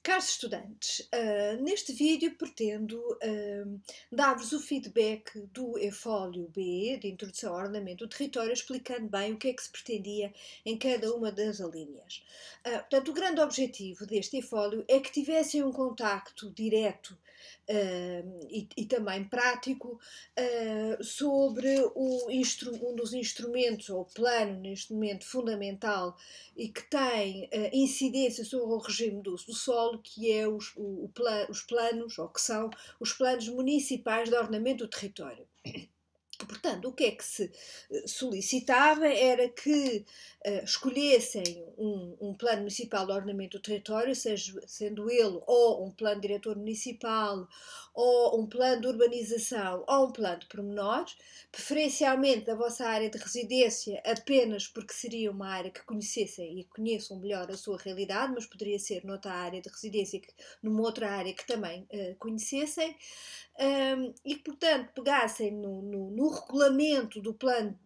Caros estudantes, neste vídeo pretendo dar-vos o feedback do E-Fólio B, de Introdução ao Ordenamento do Território, explicando bem o que é que se pretendia em cada uma das alíneas. Portanto, o grande objetivo deste E-Fólio é que tivessem um contacto direto e também prático sobre um dos instrumentos, ou plano, neste momento, fundamental e que tem incidência sobre o regime do uso do solo, que é os planos, ou que são os planos municipais de ordenamento do território. Portanto, o que é que se solicitava era que escolhessem um plano municipal de ordenamento do território, sendo ele ou um plano diretor municipal, ou um plano de urbanização, ou um plano de pormenores, preferencialmente da vossa área de residência, apenas porque seria uma área que conhecessem e conheçam melhor a sua realidade, mas poderia ser noutra área de residência, numa outra área que também conhecessem. E que, portanto, pegassem no regulamento do plano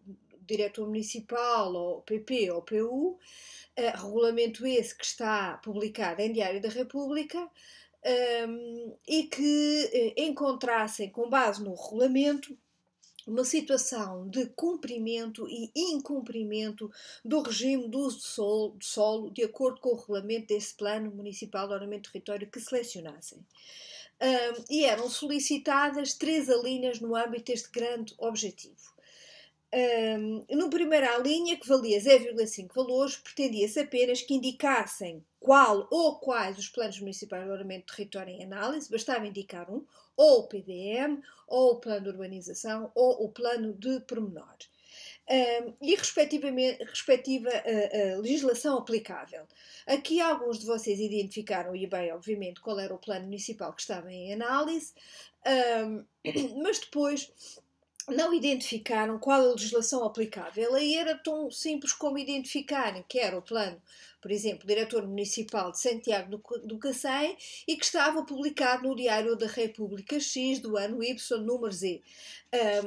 diretor municipal, ou PP ou PU, regulamento esse que está publicado em Diário da República, e que encontrassem, com base no regulamento, uma situação de cumprimento e incumprimento do regime do uso do solo, de acordo com o regulamento desse plano municipal de ordenamento do território que selecionassem. E eram solicitadas 3 alíneas no âmbito deste grande objetivo. No primeira linha, que valia 0,5 valores, pretendia-se apenas que indicassem qual ou quais os planos municipais de ordenamento do território em análise, bastava indicar um, ou o PDM, ou o plano de urbanização, ou o plano de pormenor. E respectiva legislação aplicável. Aqui alguns de vocês identificaram, e bem, obviamente, qual era o plano municipal que estava em análise, mas depois não identificaram qual a legislação aplicável. Aí era tão simples como identificarem que era o plano, por exemplo, diretor municipal de Santiago do Cacém, e que estava publicado no Diário da República X do ano Y, número Z.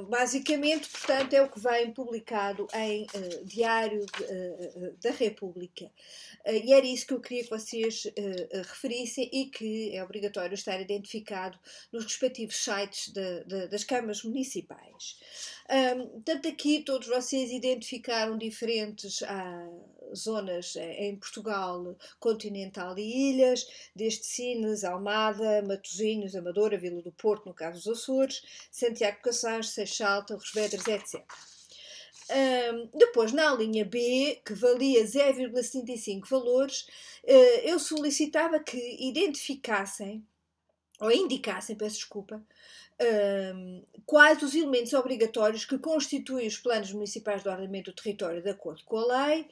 Basicamente, portanto, é o que vem publicado em Diário da República. E era isso que eu queria que vocês referissem, e que é obrigatório estar identificado nos respectivos sites das câmaras municipais. Tanto aqui todos vocês identificaram diferentes zonas em Portugal continental e ilhas, desde Sines, Almada, Matosinhos, Amadora, Vila do Porto, no caso dos Açores, Santiago de Cassange, Seixal, Torres Vedras, etc. Depois, na linha B, que valia 0,75 valores, eu solicitava que identificassem, ou indicassem, peço desculpa, quais os elementos obrigatórios que constituem os planos municipais de ordenamento do território de acordo com a lei,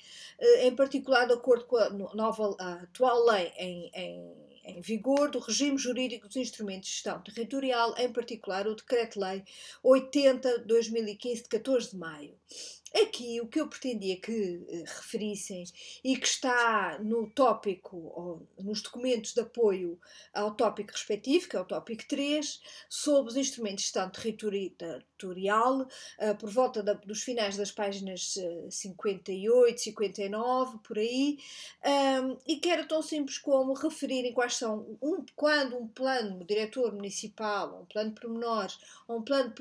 em particular de acordo com a atual lei em vigor do regime jurídico dos instrumentos de gestão territorial, em particular o Decreto-Lei 80/2015, de 14 de maio. Aqui o que eu pretendia que referissem, e que está no tópico, ou nos documentos de apoio ao tópico respectivo, que é o tópico 3, sobre os instrumentos de gestão territorial, por volta dos finais das páginas 58, 59, por aí, e que era tão simples como referirem quais são, quando um plano diretor municipal, um plano de pormenores, ou um plano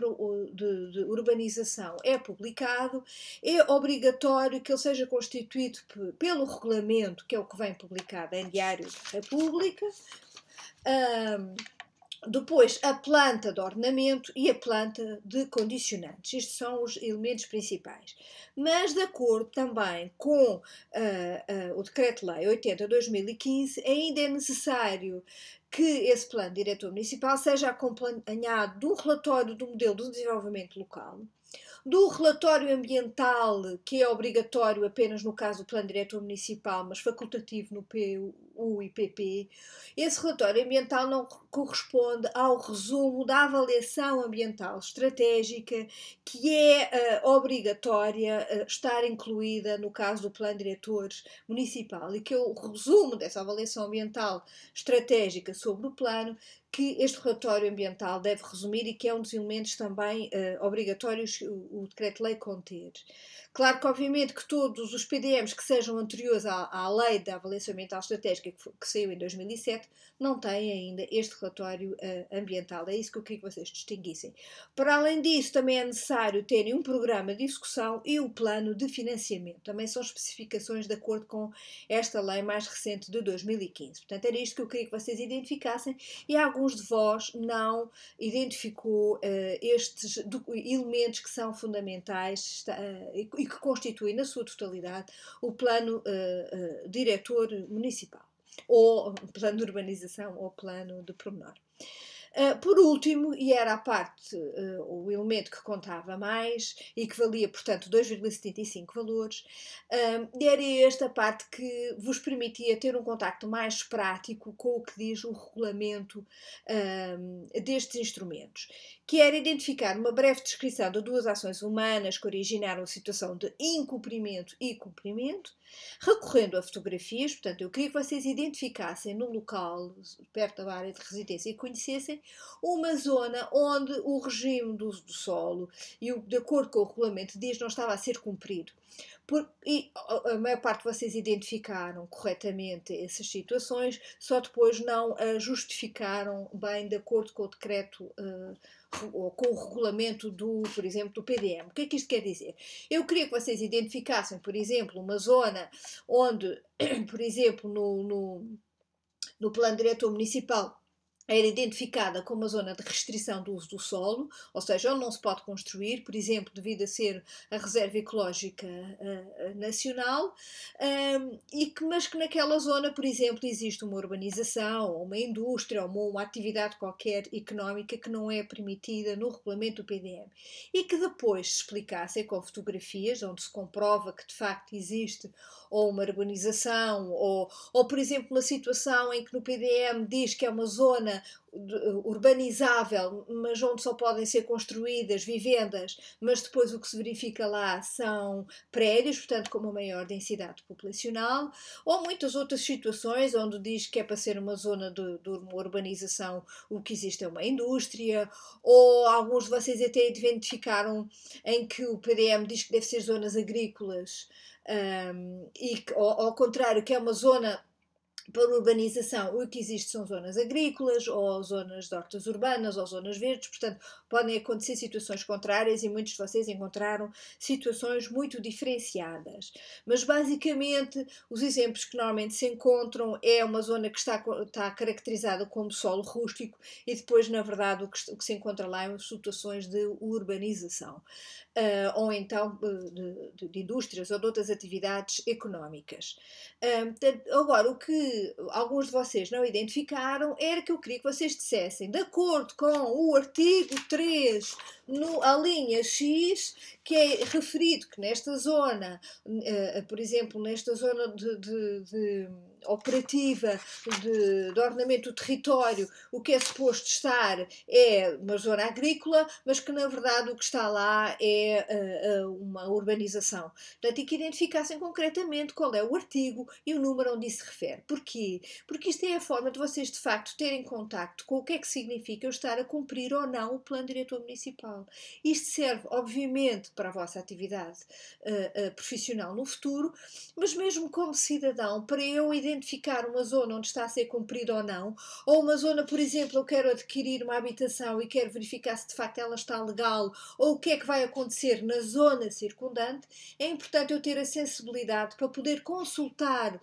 de urbanização é publicado, é obrigatório que ele seja constituído pelo regulamento, que é o que vem publicado em Diário da República, depois a planta de ordenamento e a planta de condicionantes. Estes são os elementos principais. Mas, de acordo também com o Decreto-Lei 80/2015, ainda é necessário que esse plano diretor municipal seja acompanhado de um relatório do modelo de desenvolvimento local, do relatório ambiental, que é obrigatório apenas no caso do plano diretor municipal, mas facultativo no PU e PP. Esse relatório ambiental não corresponde ao resumo da avaliação ambiental estratégica, que é obrigatória estar incluída no caso do plano diretor municipal, e que é o resumo dessa avaliação ambiental estratégica sobre o plano, que este relatório ambiental deve resumir, e que é um dos elementos também obrigatórios o decreto-lei conter. Claro que, obviamente, que todos os PDMs que sejam anteriores à lei da avaliação ambiental estratégica que saiu em 2007 não têm ainda este relatório ambiental. É isso que eu queria que vocês distinguissem. Para além disso, também é necessário terem um programa de execução e o plano de financiamento. Também são especificações de acordo com esta lei mais recente de 2015. Portanto, era isto que eu queria que vocês identificassem e alguns de vós não identificou estes elementos que são fundamentais e que constituem na sua totalidade o plano diretor municipal, ou plano de urbanização ou plano de pormenor. Por último, e era a parte, o elemento que contava mais e que valia, portanto, 2,75 valores, era esta parte que vos permitia ter um contacto mais prático com o que diz o regulamento destes instrumentos, que era identificar uma breve descrição de duas ações humanas que originaram a situação de incumprimento e cumprimento, recorrendo a fotografias. Portanto, eu queria que vocês identificassem no local, perto da área de residência, e conhecessem uma zona onde o regime do uso do solo e de acordo com o regulamento diz não estava a ser cumprido. E a maior parte de vocês identificaram corretamente essas situações, só depois não justificaram bem de acordo com o decreto ou com o regulamento por exemplo, do PDM. O que é que isto quer dizer? Eu queria que vocês identificassem, por exemplo, uma zona onde, por exemplo, no plano diretor municipal era identificada como uma zona de restrição do uso do solo, ou seja, onde não se pode construir, por exemplo, devido a ser a reserva ecológica nacional, mas que naquela zona, por exemplo, existe uma urbanização, ou uma indústria, ou uma atividade qualquer económica que não é permitida no regulamento do PDM. E que depois se explicassem com fotografias, onde se comprova que de facto existe ou uma urbanização, ou por exemplo, uma situação em que no PDM diz que é uma zona urbanizável, mas onde só podem ser construídas vivendas, mas depois o que se verifica lá são prédios, portanto com uma maior densidade populacional, ou muitas outras situações onde diz que é para ser uma zona de uma urbanização, o que existe é uma indústria, ou alguns de vocês até identificaram em que o PDM diz que deve ser zonas agrícolas, e que, ao contrário, que é uma zona para urbanização, o que existe são zonas agrícolas, ou zonas de hortas urbanas, ou zonas verdes. Portanto, podem acontecer situações contrárias e muitos de vocês encontraram situações muito diferenciadas. Mas, basicamente, os exemplos que normalmente se encontram é uma zona que está caracterizada como solo rústico e depois, na verdade, o que se encontra lá são situações de urbanização. Ou então de indústrias ou de outras atividades económicas. Agora, o que alguns de vocês não identificaram era que eu queria que vocês dissessem, de acordo com o artigo 3, a linha X, que é referido que nesta zona, por exemplo, nesta zona de operativa de ordenamento do território, o que é suposto estar é uma zona agrícola, mas que na verdade o que está lá é uma urbanização. Portanto, e que identificassem concretamente qual é o artigo e o número onde isso se refere. Porquê? Porque isto é a forma de vocês de facto terem contacto com o que é que significa eu estar a cumprir ou não o plano diretor municipal. Isto serve, obviamente, para a vossa atividade profissional no futuro, mas mesmo como cidadão, para eu identificar uma zona onde está a ser cumprido ou não, ou uma zona, por exemplo, eu quero adquirir uma habitação e quero verificar se de facto ela está legal, ou o que é que vai acontecer na zona circundante, é importante eu ter a sensibilidade para poder consultar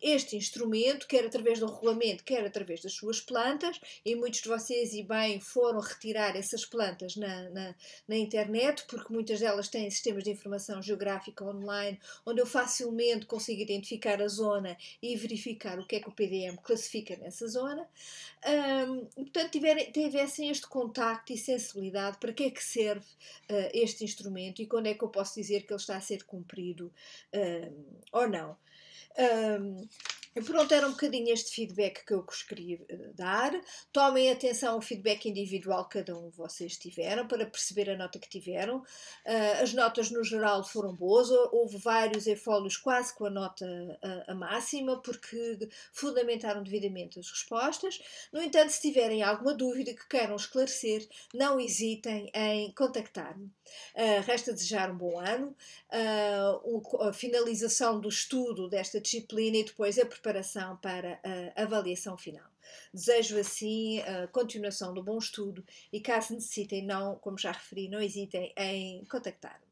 este instrumento, quer através do regulamento, quer através das suas plantas, e muitos de vocês, e bem, foram retirar essas plantas na internet, porque muitas delas têm sistemas de informação geográfica online, onde eu facilmente consigo identificar a zona e verificar o que é que o PDM classifica nessa zona. Portanto, tivessem este contacto e sensibilidade para que é que serve este instrumento e quando é que eu posso dizer que ele está a ser cumprido ou não. E pronto, era um bocadinho este feedback que eu vos queria dar. Tomem atenção ao feedback individual que cada um de vocês tiveram para perceber a nota que tiveram. As notas no geral foram boas, houve vários e-fólios quase com a nota a máxima, porque fundamentaram devidamente as respostas. No entanto, se tiverem alguma dúvida que queiram esclarecer, não hesitem em contactar-me. Resta desejar um bom ano, a finalização do estudo desta disciplina e depois a preparação para a avaliação final. Desejo assim a continuação do bom estudo e caso necessitem, não, como já referi, não hesitem em contactar-me.